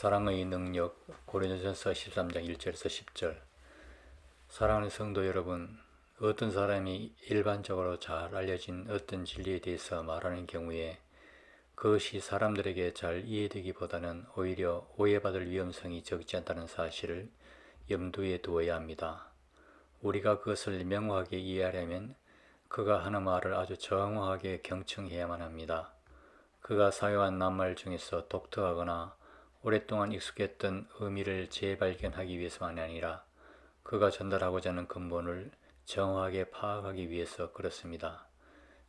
사랑의 능력. 고린도전서 13장 1절에서 10절. 사랑하는 성도 여러분, 어떤 사람이 일반적으로 잘 알려진 어떤 진리에 대해서 말하는 경우에 그것이 사람들에게 잘 이해되기보다는 오히려 오해받을 위험성이 적지 않다는 사실을 염두에 두어야 합니다. 우리가 그것을 명확하게 이해하려면 그가 하는 말을 아주 정확하게 경청해야만 합니다. 그가 사용한 낱말 중에서 독특하거나 오랫동안 익숙했던 의미를 재발견하기 위해서만이 아니라 그가 전달하고자 하는 근본을 정확하게 파악하기 위해서 그렇습니다.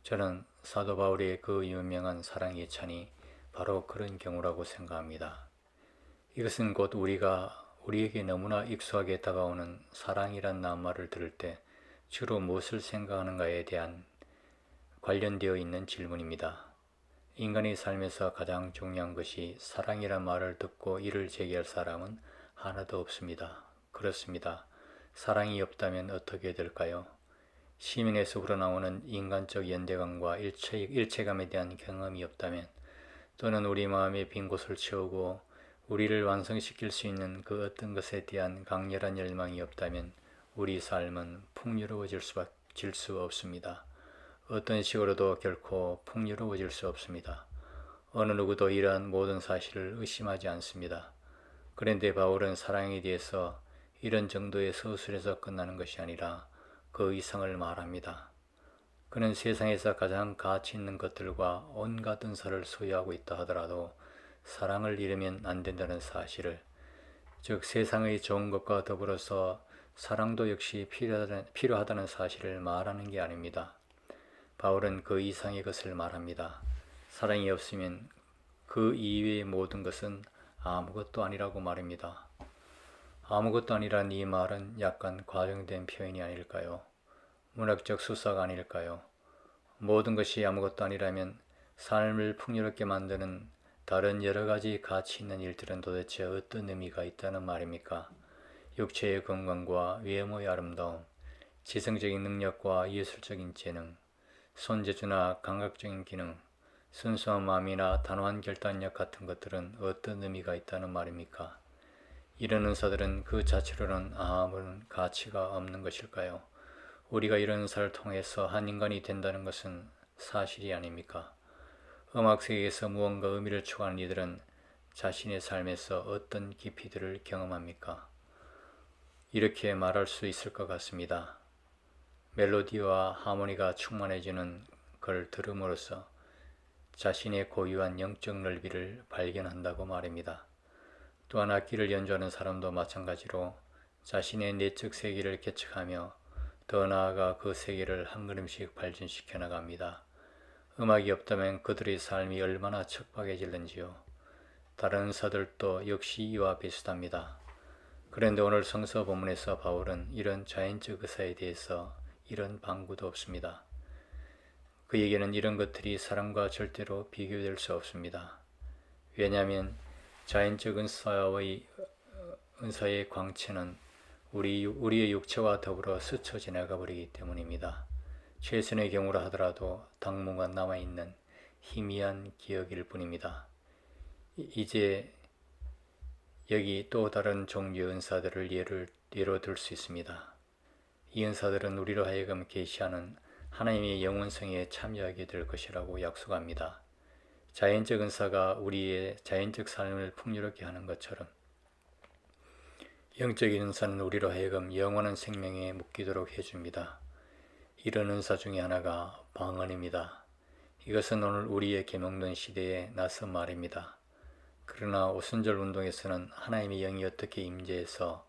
저는 사도 바울의 그 유명한 사랑 예찬이 바로 그런 경우라고 생각합니다. 이것은 곧 우리에게 너무나 익숙하게 다가오는 사랑이란 낱말을 들을 때 주로 무엇을 생각하는가에 대한 관련되어 있는 질문입니다. 인간의 삶에서 가장 중요한 것이 사랑이란 말을 듣고 이를 제기할 사람은 하나도 없습니다. 그렇습니다. 사랑이 없다면 어떻게 될까요? 시민에서 우러나오는 인간적 연대감과 일체감에 대한 경험이 없다면, 또는 우리 마음의 빈 곳을 채우고 우리를 완성시킬 수 있는 그 어떤 것에 대한 강렬한 열망이 없다면 우리 삶은 풍요로워질 수 없습니다. 어떤 식으로도 결코 풍요로워질 수 없습니다. 어느 누구도 이러한 모든 사실을 의심하지 않습니다. 그런데 바울은 사랑에 대해서 이런 정도의 서술에서 끝나는 것이 아니라 그 이상을 말합니다. 그는 세상에서 가장 가치 있는 것들과 온갖 은사를 소유하고 있다 하더라도 사랑을 잃으면 안 된다는 사실을, 즉 세상의 좋은 것과 더불어서 사랑도 역시 필요하다는 사실을 말하는 게 아닙니다. 바울은 그 이상의 것을 말합니다. 사랑이 없으면 그 이외의 모든 것은 아무것도 아니라고 말입니다. 아무것도 아니란 이 말은 약간 과장된 표현이 아닐까요? 문학적 수사가 아닐까요? 모든 것이 아무것도 아니라면 삶을 풍요롭게 만드는 다른 여러 가지 가치 있는 일들은 도대체 어떤 의미가 있다는 말입니까? 육체의 건강과 외모의 아름다움, 지성적인 능력과 예술적인 재능, 손재주나 감각적인 기능, 순수한 마음이나 단호한 결단력 같은 것들은 어떤 의미가 있다는 말입니까? 이런 은사들은 그 자체로는 아무런 가치가 없는 것일까요? 우리가 이런 은사를 통해서 한 인간이 된다는 것은 사실이 아닙니까? 음악 세계에서 무언가 의미를 추구하는 이들은 자신의 삶에서 어떤 깊이들을 경험합니까? 이렇게 말할 수 있을 것 같습니다. 멜로디와 하모니가 충만해지는 걸 들음으로써 자신의 고유한 영적 넓이를 발견한다고 말입니다. 또한 악기를 연주하는 사람도 마찬가지로 자신의 내적 세계를 개척하며 더 나아가 그 세계를 한 걸음씩 발전시켜 나갑니다. 음악이 없다면 그들의 삶이 얼마나 척박해질는지요. 다른 은사들도 역시 이와 비슷합니다. 그런데 오늘 성서 본문에서 바울은 이런 자연적 의사에 대해서 이런 방구도 없습니다. 그에게는 이런 것들이 사랑과 절대로 비교될 수 없습니다. 왜냐하면 자연적 은사의 광채는 우리의 육체와 더불어 스쳐 지나가 버리기 때문입니다. 최선의 경우라 하더라도 당분간 남아있는 희미한 기억일 뿐입니다. 이제 여기 또 다른 종류의 은사들을 예로 들 수 있습니다. 이 은사들은 우리로 하여금 계시하는 하나님의 영원성에 참여하게 될 것이라고 약속합니다. 자연적 은사가 우리의 자연적 삶을 풍요롭게 하는 것처럼 영적인 은사는 우리로 하여금 영원한 생명에 묶이도록 해줍니다. 이런 은사 중에 하나가 방언입니다. 이것은 오늘 우리의 계명된 시대의 낯선 말입니다. 그러나 오순절 운동에서는 하나님의 영이 어떻게 임재해서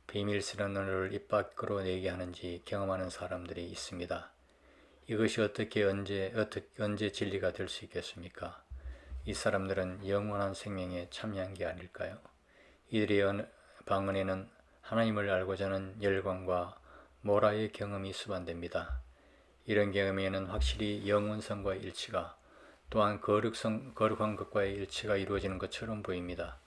비밀스러운 언어를 입 밖으로 내게 하는지 경험하는 사람들이 있습니다. 이것이 언제 진리가 될 수 있겠습니까? 이 사람들은 영원한 생명에 참여한 게 아닐까요? 이들의 방언에는 하나님을 알고자 하는 열광과 모라의 경험이 수반됩니다. 이런 경험에는 확실히 영원성과의 일치가, 또한 거룩한 것과의 일치가 이루어지는 것처럼 보입니다.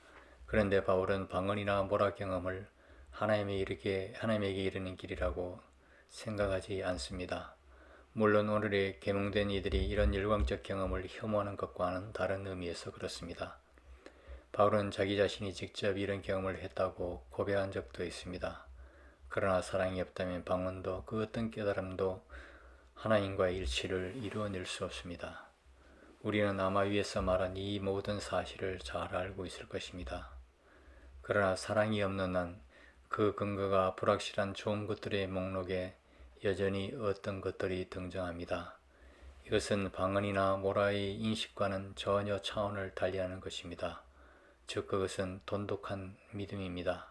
그런데 바울은 방언이나 모라 경험을 하나님에게 이르는 길이라고 생각하지 않습니다. 물론 오늘의 계몽된 이들이 이런 열광적 경험을 혐오하는 것과는 다른 의미에서 그렇습니다. 바울은 자기 자신이 직접 이런 경험을 했다고 고백한 적도 있습니다. 그러나 사랑이 없다면 방언도 그 어떤 깨달음도 하나님과의 일치를 이루어낼 수 없습니다. 우리는 아마 위에서 말한 이 모든 사실을 잘 알고 있을 것입니다. 그러나 사랑이 없는 한 그 근거가 불확실한 좋은 것들의 목록에 여전히 어떤 것들이 등장합니다. 이것은 방언이나 모라의 인식과는 전혀 차원을 달리하는 것입니다. 즉 그것은 돈독한 믿음입니다.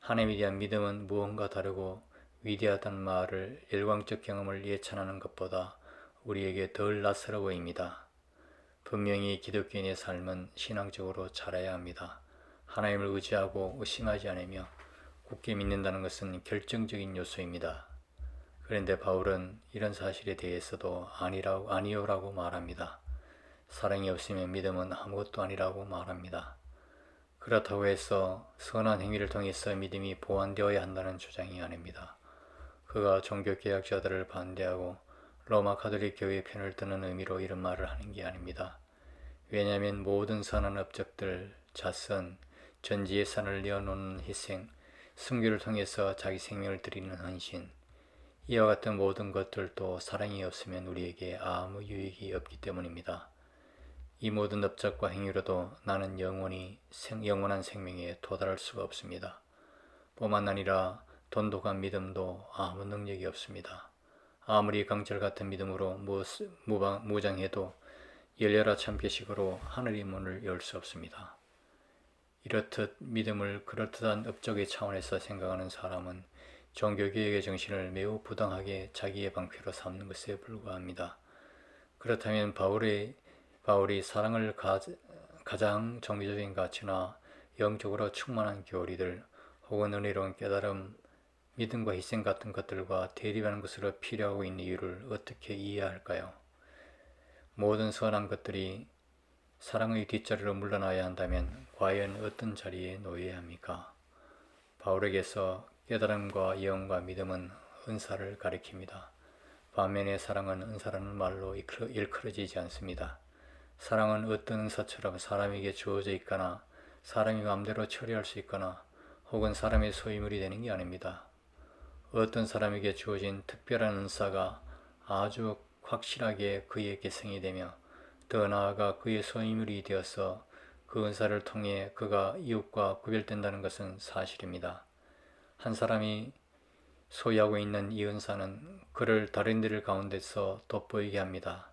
하나님에 대한 믿음은 무언가 다르고 위대하다는 말을 일광적 경험을 예찬하는 것보다 우리에게 덜 낯설어 보입니다. 분명히 기독교인의 삶은 신앙적으로 자라야 합니다. 하나님을 의지하고 의심하지 않으며 굳게 믿는다는 것은 결정적인 요소입니다. 그런데 바울은 이런 사실에 대해서도 아니오라고 말합니다. 사랑이 없으면 믿음은 아무것도 아니라고 말합니다. 그렇다고 해서 선한 행위를 통해서 믿음이 보완되어야 한다는 주장이 아닙니다. 그가 종교개혁자들을 반대하고 로마 가톨릭 교회의 편을 드는 의미로 이런 말을 하는 게 아닙니다. 왜냐하면 모든 선한 업적들, 자선, 전지예산을 내어놓는 희생, 순교를 통해서 자기 생명을 드리는 헌신, 이와 같은 모든 것들도 사랑이 없으면 우리에게 아무 유익이 없기 때문입니다. 이 모든 업적과 행위로도 나는 영원한 생명에 도달할 수가 없습니다. 뿐만 아니라 돈독한 믿음도 아무 능력이 없습니다. 아무리 강철 같은 믿음으로 무장해도 열려라 참깨식으로 하늘의 문을 열 수 없습니다. 이렇듯 믿음을 그럴듯한 업적의 차원에서 생각하는 사람은 종교개혁의 정신을 매우 부당하게 자기의 방패로 삼는 것에 불과합니다. 그렇다면 바울이 사랑을 가장 정교적인 가치나 영적으로 충만한 교리들 혹은 은혜로운 깨달음, 믿음과 희생 같은 것들과 대립하는 것으로 필요하고 있는 이유를 어떻게 이해할까요? 모든 선한 것들이 사랑의 뒷자리로 물러나야 한다면 과연 어떤 자리에 놓여야 합니까? 바울에게서 깨달음과 예언과 믿음은 은사를 가리킵니다. 반면에 사랑은 은사라는 말로 일컬어지지 않습니다. 사랑은 어떤 은사처럼 사람에게 주어져 있거나 사람이 마음대로 처리할 수 있거나 혹은 사람의 소유물이 되는 게 아닙니다. 어떤 사람에게 주어진 특별한 은사가 아주 확실하게 그의 계승이 되며 더 나아가 그의 소유물이 되어서 그 은사를 통해 그가 이웃과 구별된다는 것은 사실입니다. 한 사람이 소유하고 있는 이 은사는 그를 다른 이들 가운데서 돋보이게 합니다.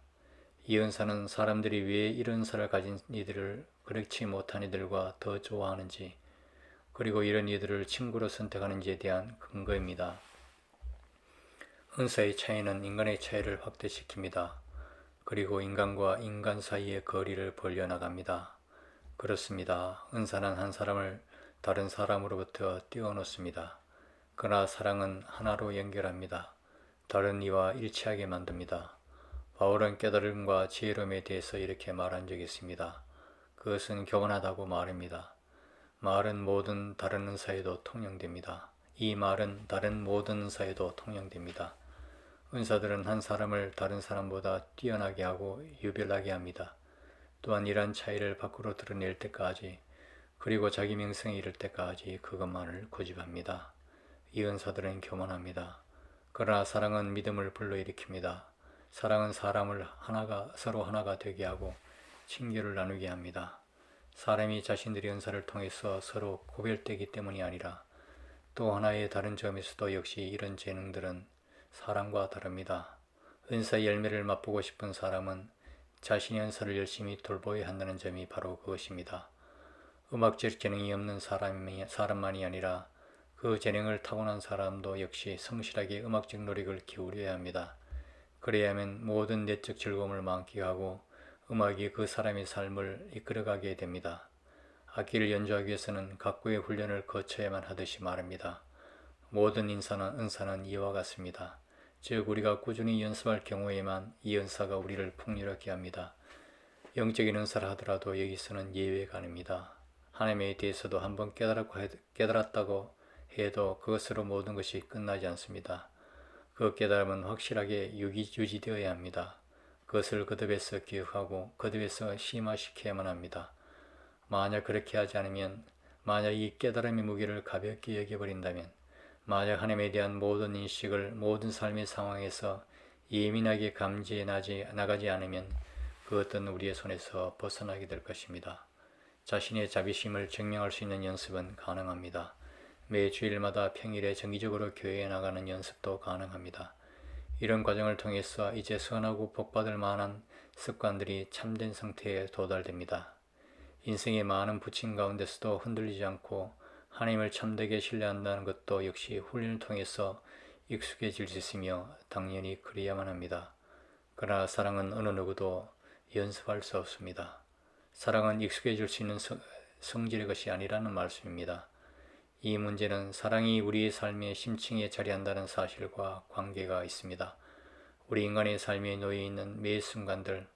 이 은사는 사람들이 왜 이런 은사를 가진 이들을 그렇지 못한 이들과 더 좋아하는지, 그리고 이런 이들을 친구로 선택하는지에 대한 근거입니다. 은사의 차이는 인간의 차이를 확대시킵니다. 그리고 인간과 인간 사이의 거리를 벌려나갑니다. 그렇습니다. 은사는 한 사람을 다른 사람으로부터 띄워놓습니다. 그러나 사랑은 하나로 연결합니다. 다른 이와 일치하게 만듭니다. 바울은 깨달음과 지혜로움에 대해서 이렇게 말한 적이 있습니다. 그것은 교만하다고 말합니다. 말은 모든 다른 은사에도 통용됩니다. 이 말은 다른 모든 은사에도 통용됩니다. 은사들은 한 사람을 다른 사람보다 뛰어나게 하고 유별나게 합니다. 또한 이러한 차이를 밖으로 드러낼 때까지, 그리고 자기 명성에 이를 때까지 그것만을 고집합니다. 이 은사들은 교만합니다. 그러나 사랑은 믿음을 불러일으킵니다. 사랑은 사람을 서로 하나가 되게 하고 친교를 나누게 합니다. 사람이 자신들의 은사를 통해서 서로 구별되기 때문이 아니라 또 하나의 다른 점에서도 역시 이런 재능들은 사랑과 다릅니다. 은사의 열매를 맛보고 싶은 사람은 자신의 은사를 열심히 돌보아야 한다는 점이 바로 그것입니다. 음악적 재능이 없는 사람만이 아니라 그 재능을 타고난 사람도 역시 성실하게 음악적 노력을 기울여야 합니다. 그래야만 모든 내적 즐거움을 만끽하고 음악이 그 사람의 삶을 이끌어가게 됩니다. 악기를 연주하기 위해서는 각고의 훈련을 거쳐야만 하듯이 말입니다. 모든 은사는 이와 같습니다. 즉 우리가 꾸준히 연습할 경우에만 이 은사가 우리를 풍요롭게 합니다. 영적인 은사를 하더라도 여기서는 예외가 아닙니다. 하나님에 대해서도 한번 깨달았다고 해도 그것으로 모든 것이 끝나지 않습니다. 그 깨달음은 확실하게 유지되어야 합니다. 그것을 거듭해서 기억하고 거듭해서 심화시켜야만 합니다. 만약 그렇게 하지 않으면, 만약 이 깨달음의 무게를 가볍게 여겨버린다면, 만약 하나님에 대한 모든 인식을 모든 삶의 상황에서 예민하게 감지해 나가지 않으면 그 어떤 우리의 손에서 벗어나게 될 것입니다. 자신의 자비심을 증명할 수 있는 연습은 가능합니다. 매 주일마다 평일에 정기적으로 교회에 나가는 연습도 가능합니다. 이런 과정을 통해서 이제 선하고 복받을 만한 습관들이 참된 상태에 도달됩니다. 인생의 많은 부침 가운데서도 흔들리지 않고 하나님을 참되게 신뢰한다는 것도 역시 훈련을 통해서 익숙해질 수 있으며 당연히 그래야만 합니다. 그러나 사랑은 어느 누구도 연습할 수 없습니다. 사랑은 익숙해질 수 있는 성질의 것이 아니라는 말씀입니다. 이 문제는 사랑이 우리의 삶의 심층에 자리한다는 사실과 관계가 있습니다. 우리 인간의 삶에 놓여 있는 매 순간들,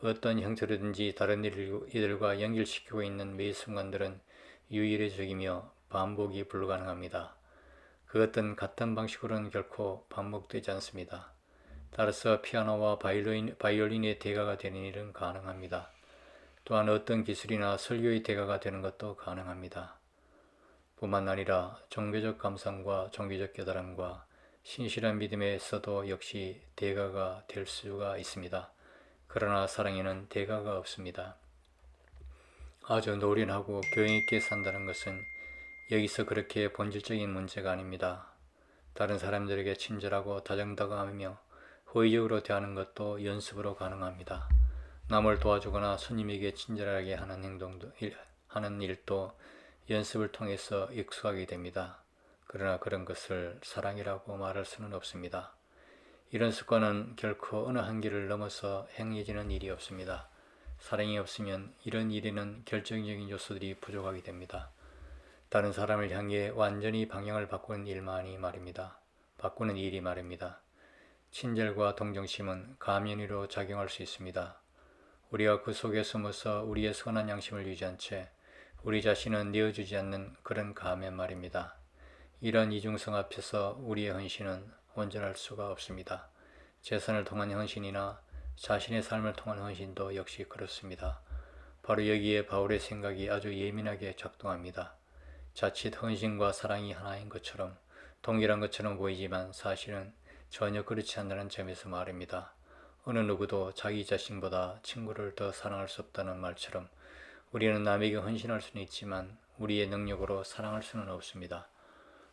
어떤 형태로든지 다른 이들과 연결시키고 있는 매 순간들은 유일해적이며 반복이 불가능합니다. 그 어떤 같은 방식으로는 결코 반복되지 않습니다. 따라서 피아노와 바이올린의 대가가 되는 일은 가능합니다. 또한 어떤 기술이나 설교의 대가가 되는 것도 가능합니다. 뿐만 아니라 종교적 감상과 종교적 깨달음과 신실한 믿음에서도 역시 대가가 될 수가 있습니다. 그러나 사랑에는 대가가 없습니다. 아주 노련하고 교양 있게 산다는 것은 여기서 그렇게 본질적인 문제가 아닙니다. 다른 사람들에게 친절하고 다정다감하며 호의적으로 대하는 것도 연습으로 가능합니다. 남을 도와주거나 손님에게 친절하게 하는 일도 연습을 통해서 익숙하게 됩니다. 그러나 그런 것을 사랑이라고 말할 수는 없습니다. 이런 습관은 결코 어느 한계를 넘어서 행해지는 일이 없습니다. 사랑이 없으면 이런 일에는 결정적인 요소들이 부족하게 됩니다. 다른 사람을 향해 완전히 방향을 바꾸는 일이 말입니다. 친절과 동정심은 가면으로 작용할 수 있습니다. 우리가 그 속에 숨어서 우리의 선한 양심을 유지한 채 우리 자신은 내어주지 않는 그런 가면 말입니다. 이런 이중성 앞에서 우리의 헌신은 온전할 수가 없습니다. 재산을 통한 헌신이나 자신의 삶을 통한 헌신도 역시 그렇습니다. 바로 여기에 바울의 생각이 아주 예민하게 작동합니다. 자칫 헌신과 사랑이 하나인 것처럼, 동일한 것처럼 보이지만 사실은 전혀 그렇지 않다는 점에서 말입니다. 어느 누구도 자기 자신보다 친구를 더 사랑할 수 없다는 말처럼 우리는 남에게 헌신할 수는 있지만 우리의 능력으로 사랑할 수는 없습니다.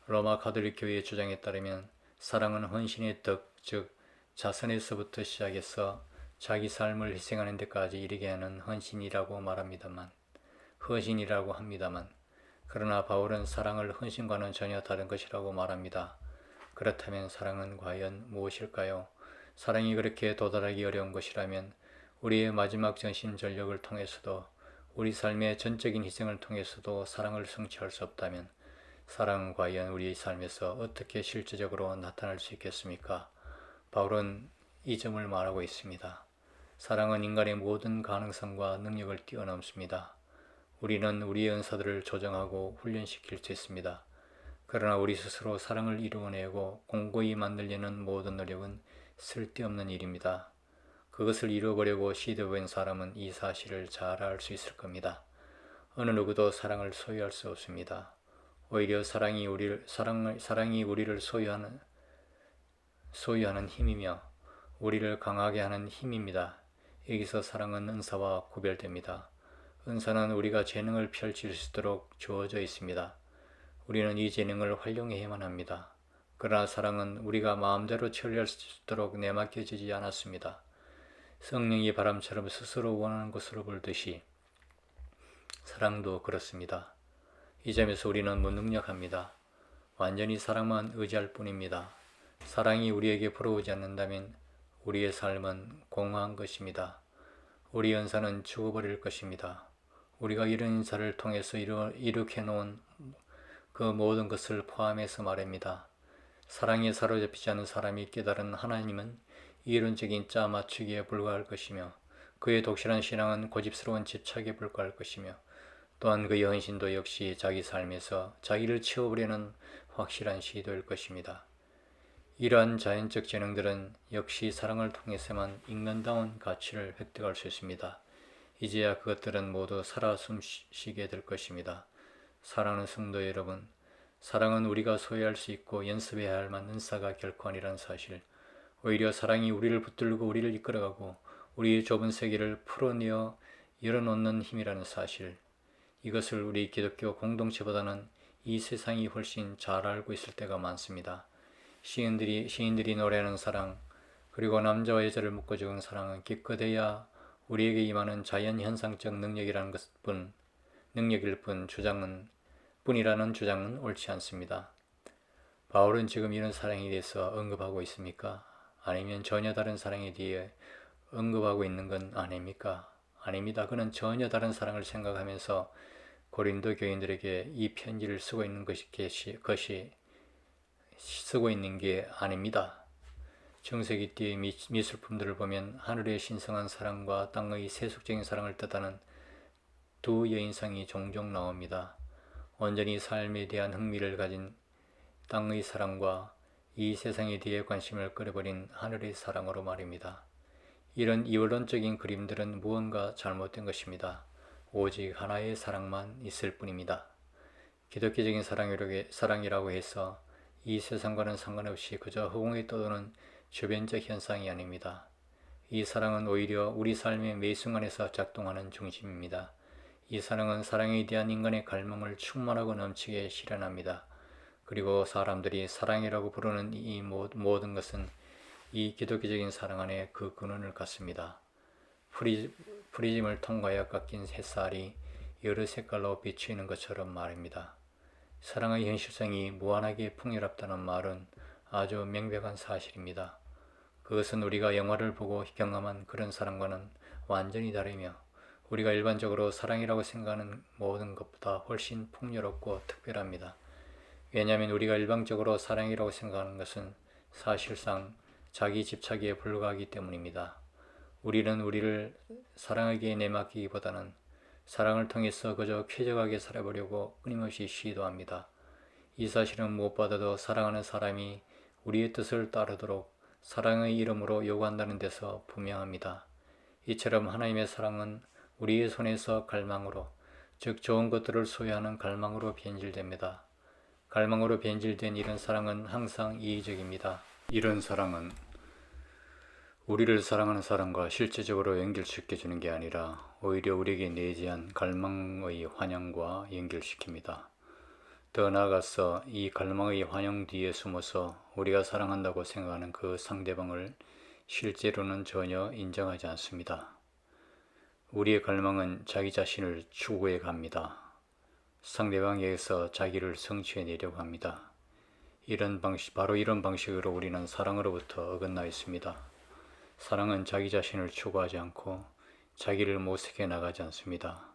로마 가톨릭 교회의 주장에 따르면 사랑은 헌신의 덕, 즉 자선에서부터 시작해서 자기 삶을 희생하는 데까지 이르게 하는 헌신이라고 합니다만 그러나 바울은 사랑을 헌신과는 전혀 다른 것이라고 말합니다. 그렇다면 사랑은 과연 무엇일까요? 사랑이 그렇게 도달하기 어려운 것이라면 우리의 마지막 전신 전력을 통해서도 우리 삶의 전적인 희생을 통해서도 사랑을 성취할 수 없다면 사랑은 과연 우리의 삶에서 어떻게 실제적으로 나타날 수 있겠습니까? 바울은 이 점을 말하고 있습니다. 사랑은 인간의 모든 가능성과 능력을 뛰어넘습니다. 우리는 우리의 은사들을 조정하고 훈련시킬 수 있습니다. 그러나 우리 스스로 사랑을 이루어내고 공고히 만들려는 모든 노력은 쓸데없는 일입니다. 그것을 이루어보려고 시도해본 사람은 이 사실을 잘 알 수 있을 겁니다. 어느 누구도 사랑을 소유할 수 없습니다. 오히려 사랑이 우리를 소유하는 힘이며 우리를 강하게 하는 힘입니다. 여기서 사랑은 은사와 구별됩니다. 은사는 우리가 재능을 펼칠 수 있도록 주어져 있습니다. 우리는 이 재능을 활용해야만 합니다. 그러나 사랑은 우리가 마음대로 처리할 수 있도록 내맡겨지지 않았습니다. 성령이 바람처럼 스스로 원하는 것으로 불듯이 사랑도 그렇습니다. 이 점에서 우리는 무능력합니다. 완전히 사랑만 의지할 뿐입니다. 사랑이 우리에게 불어오지 않는다면 우리의 삶은 공허한 것입니다. 우리의 은사는 죽어버릴 것입니다. 우리가 이런 인사를 통해서 이룩해 놓은 그 모든 것을 포함해서 말입니다. 사랑에 사로잡히지 않은 사람이 깨달은 하나님은 이론적인 짜 맞추기에 불과할 것이며 그의 독실한 신앙은 고집스러운 집착에 불과할 것이며 또한 그의 헌신도 역시 자기 삶에서 자기를 채워보려는 확실한 시도일 것입니다. 이러한 자연적 재능들은 역시 사랑을 통해서만 인간다운 가치를 획득할 수 있습니다. 이제야 그것들은 모두 살아 숨쉬게 될 것입니다. 사랑하는 성도 여러분, 사랑은 우리가 소유할 수 있고 연습해야 할 만한 은사가 결코 아니라는 사실, 오히려 사랑이 우리를 붙들고 우리를 이끌어가고 우리의 좁은 세계를 풀어내어 열어놓는 힘이라는 사실, 이것을 우리 기독교 공동체보다는 이 세상이 훨씬 잘 알고 있을 때가 많습니다. 시인들이 노래하는 사랑, 그리고 남자와 여자를 묶어주는 사랑은 기껏해야 우리에게 임하는 자연현상적 능력일 뿐이라는 주장은 옳지 않습니다. 바울은 지금 이런 사랑에 대해서 언급하고 있습니까? 아니면 전혀 다른 사랑에 대해 언급하고 있는 건 아닙니까? 아닙니다. 그는 전혀 다른 사랑을 생각하면서 고린도 교인들에게 이 편지를 쓰고 있는 게 아닙니다. 중세기 때의 미술품들을 보면 하늘의 신성한 사랑과 땅의 세속적인 사랑을 뜻하는 두 여인상이 종종 나옵니다. 온전히 삶에 대한 흥미를 가진 땅의 사랑과 이 세상에 대해 관심을 끌어버린 하늘의 사랑으로 말입니다. 이런 이원론적인 그림들은 무언가 잘못된 것입니다. 오직 하나의 사랑만 있을 뿐입니다. 기독교적인 사랑이라고 해서 이 세상과는 상관없이 그저 허공에 떠도는 주변적 현상이 아닙니다. 이 사랑은 오히려 우리 삶의 매 순간에서 작동하는 중심입니다. 이 사랑은 사랑에 대한 인간의 갈망을 충만하고 넘치게 실현합니다. 그리고 사람들이 사랑이라고 부르는 이 모든 것은 이 기독교적인 사랑 안에 그 근원을 갖습니다. 프리즘을 통과하여 깎인 햇살이 여러 색깔로 비추이는 것처럼 말입니다. 사랑의 현실성이 무한하게 풍요롭다는 말은 아주 명백한 사실입니다. 그것은 우리가 영화를 보고 경험한 그런 사랑과는 완전히 다르며 우리가 일반적으로 사랑이라고 생각하는 모든 것보다 훨씬 풍요롭고 특별합니다. 왜냐하면 우리가 일반적으로 사랑이라고 생각하는 것은 사실상 자기 집착에 불과하기 때문입니다. 우리는 우리를 사랑하기에 내맡기기보다는 사랑을 통해서 그저 쾌적하게 살아보려고 끊임없이 시도합니다. 이 사실은 무엇보다도 사랑하는 사람이 우리의 뜻을 따르도록 사랑의 이름으로 요구한다는 데서 분명합니다. 이처럼 하나님의 사랑은 우리의 손에서 갈망으로, 즉 좋은 것들을 소유하는 갈망으로 변질됩니다. 갈망으로 변질된 이런 사랑은 항상 이의적입니다. 이런 사랑은 우리를 사랑하는 사람과 실제적으로 연결시켜주는 게 아니라 오히려 우리에게 내재한 갈망의 환영과 연결시킵니다. 더 나아가서 이 갈망의 환영 뒤에 숨어서 우리가 사랑한다고 생각하는 그 상대방을 실제로는 전혀 인정하지 않습니다. 우리의 갈망은 자기 자신을 추구해 갑니다. 상대방에게서 자기를 성취해내려고 합니다. 바로 이런 방식으로 우리는 사랑으로부터 어긋나 있습니다. 사랑은 자기 자신을 추구하지 않고 자기를 모색해 나가지 않습니다.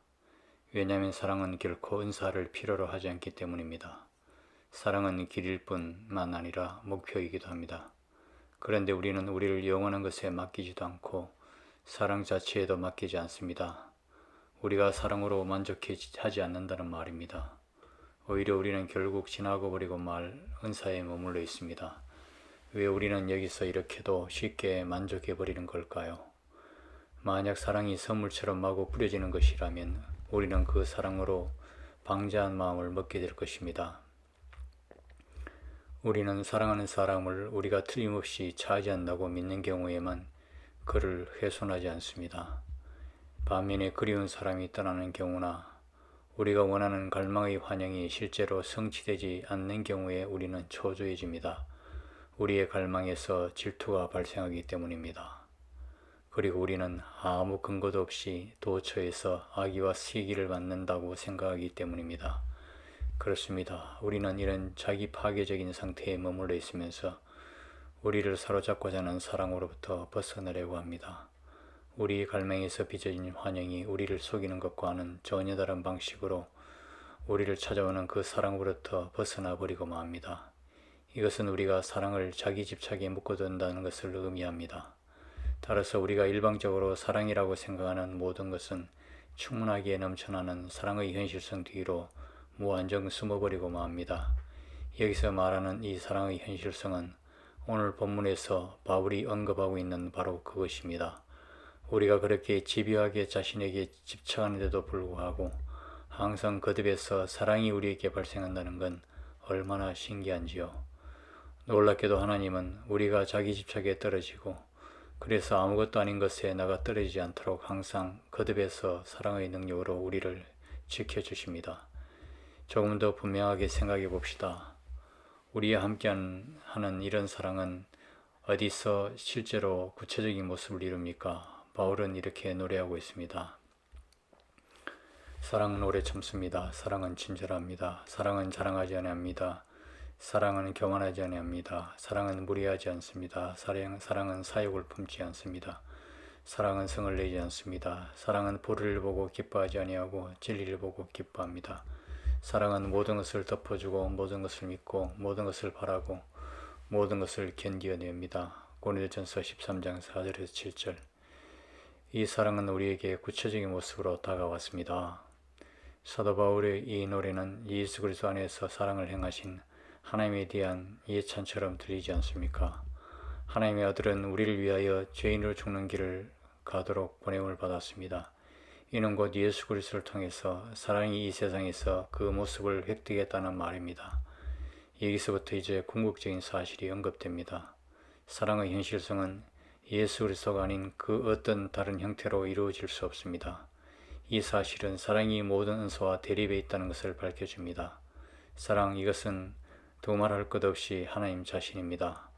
왜냐하면 사랑은 결코 은사를 필요로 하지 않기 때문입니다. 사랑은 길일 뿐만 아니라 목표이기도 합니다. 그런데 우리는 우리를 영원한 것에 맡기지도 않고 사랑 자체에도 맡기지 않습니다. 우리가 사랑으로 만족하지 않는다는 말입니다. 오히려 우리는 결국 지나고 버리고 말 은사에 머물러 있습니다. 왜 우리는 여기서 이렇게도 쉽게 만족해버리는 걸까요? 만약 사랑이 선물처럼 마구 뿌려지는 것이라면 우리는 그 사랑으로 방자한 마음을 먹게 될 것입니다. 우리는 사랑하는 사람을 우리가 틀림없이 차지한다고 믿는 경우에만 그를 훼손하지 않습니다. 반면에 그리운 사람이 떠나는 경우나 우리가 원하는 갈망의 환영이 실제로 성취되지 않는 경우에 우리는 초조해집니다. 우리의 갈망에서 질투가 발생하기 때문입니다. 그리고 우리는 아무 근거도 없이 도처에서 악의와 시기를 받는다고 생각하기 때문입니다. 그렇습니다. 우리는 이런 자기 파괴적인 상태에 머물러 있으면서 우리를 사로잡고자 하는 사랑으로부터 벗어나려고 합니다. 우리의 갈망에서 빚어진 환영이 우리를 속이는 것과는 전혀 다른 방식으로 우리를 찾아오는 그 사랑으로부터 벗어나 버리고 맙니다. 이것은 우리가 사랑을 자기 집착에 묶어둔다는 것을 의미합니다. 따라서 우리가 일방적으로 사랑이라고 생각하는 모든 것은 충분하게 넘쳐나는 사랑의 현실성 뒤로 무한정 숨어버리고 맙니다. 여기서 말하는 이 사랑의 현실성은 오늘 본문에서 바울이 언급하고 있는 바로 그것입니다. 우리가 그렇게 집요하게 자신에게 집착하는데도 불구하고 항상 거듭해서 사랑이 우리에게 발생한다는 건 얼마나 신기한지요. 놀랍게도 하나님은 우리가 자기 집착에 떨어지고 그래서 아무것도 아닌 것에 나가 떨어지지 않도록 항상 거듭해서 사랑의 능력으로 우리를 지켜주십니다. 조금 더 분명하게 생각해 봅시다. 우리와 함께하는 이런 사랑은 어디서 실제로 구체적인 모습을 이룹니까? 바울은 이렇게 노래하고 있습니다. 사랑은 오래 참습니다. 사랑은 친절합니다. 사랑은 자랑하지 아니합니다. 사랑은 교만하지 아니합니다. 사랑은 무리하지 않습니다. 사랑은 사욕을 품지 않습니다. 사랑은 성을 내지 않습니다. 사랑은 불의를 보고 기뻐하지 아니하고 진리를 보고 기뻐합니다. 사랑은 모든 것을 덮어주고 모든 것을 믿고 모든 것을 바라고 모든 것을 견디어냅니다. 고린도전서 13장 4절에서 7절. 이 사랑은 우리에게 구체적인 모습으로 다가왔습니다. 사도 바울의 이 노래는 예수 그리스도 안에서 사랑을 행하신 하나님에 대한 예찬처럼 들리지 않습니까? 하나님의 아들은 우리를 위하여 죄인으로 죽는 길을 가도록 보냄을 받았습니다. 이는 곧 예수 그리스도를 통해서 사랑이 이 세상에서 그 모습을 획득했다는 말입니다. 여기서부터 이제 궁극적인 사실이 언급됩니다. 사랑의 현실성은 예수 그리스도가 아닌 그 어떤 다른 형태로 이루어질 수 없습니다. 이 사실은 사랑이 모든 은사와 대립에 있다는 것을 밝혀줍니다. 사랑, 이것은 두말할 것 없이 하나님 자신입니다.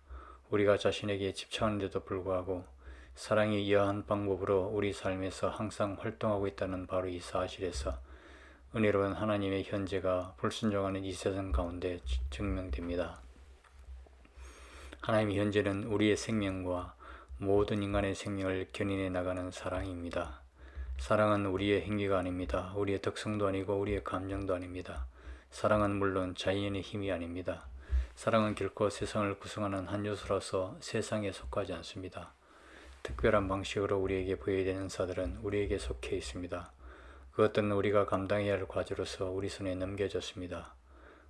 우리가 자신에게 집착하는데도 불구하고 사랑이 이러한 방법으로 우리 삶에서 항상 활동하고 있다는 바로 이 사실에서 은혜로운 하나님의 현재가 불순종하는 이 세상 가운데 증명됩니다. 하나님의 현재는 우리의 생명과 모든 인간의 생명을 견인해 나가는 사랑입니다. 사랑은 우리의 행위가 아닙니다. 우리의 특성도 아니고 우리의 감정도 아닙니다. 사랑은 물론 자연의 힘이 아닙니다. 사랑은 결코 세상을 구성하는 한 요소로서 세상에 속하지 않습니다. 특별한 방식으로 우리에게 보여되는 은사들은 우리에게 속해 있습니다. 그것들은 우리가 감당해야 할 과제로서 우리 손에 넘겨졌습니다.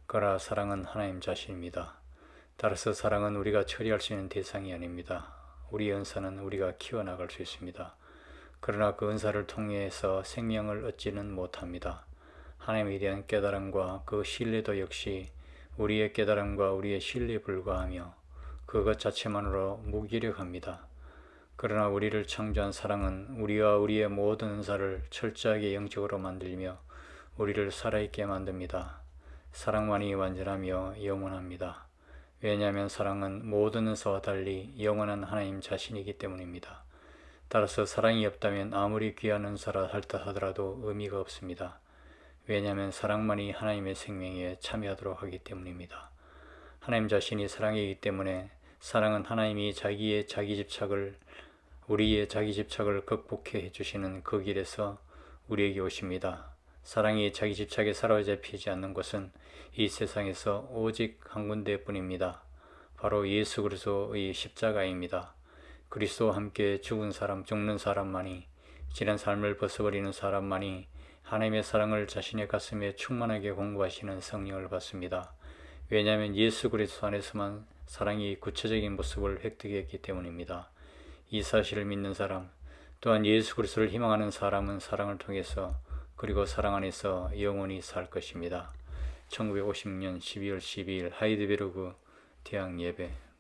그러나 사랑은 하나님 자신입니다. 따라서 사랑은 우리가 처리할 수 있는 대상이 아닙니다. 우리의 은사는 우리가 키워나갈 수 있습니다. 그러나 그 은사를 통해서 생명을 얻지는 못합니다. 하나님에 대한 깨달음과 그 신뢰도 역시 우리의 깨달음과 우리의 신뢰에 불과하며 그것 자체만으로 무기력합니다. 그러나 우리를 창조한 사랑은 우리와 우리의 모든 은사를 철저하게 영적으로 만들며 우리를 살아있게 만듭니다. 사랑만이 완전하며 영원합니다. 왜냐하면 사랑은 모든 은사와 달리 영원한 하나님 자신이기 때문입니다. 따라서 사랑이 없다면 아무리 귀한 은사라 하더라도 의미가 없습니다. 왜냐하면 사랑만이 하나님의 생명에 참여하도록 하기 때문입니다. 하나님 자신이 사랑이기 때문에 사랑은 하나님이 우리의 자기 집착을 극복해 주시는 그 길에서 우리에게 오십니다. 사랑이 자기 집착에 사로잡히지 않는 것은 이 세상에서 오직 한 군데뿐입니다. 바로 예수 그리스도의 십자가입니다. 그리스도와 함께 죽는 사람만이, 지난 삶을 벗어버리는 사람만이 하나님의 사랑을 자신의 가슴에 충만하게 공부하시는 성령을 받습니다. 왜냐하면 예수 그리스도 안에서만 사랑이 구체적인 모습을 획득했기 때문입니다. 이 사실을 믿는 사람, 또한 예수 그리스도를 희망하는 사람은 사랑을 통해서 그리고 사랑 안에서 영원히 살 것입니다. 1950년 12월 12일 하이드베르그 대학 예배.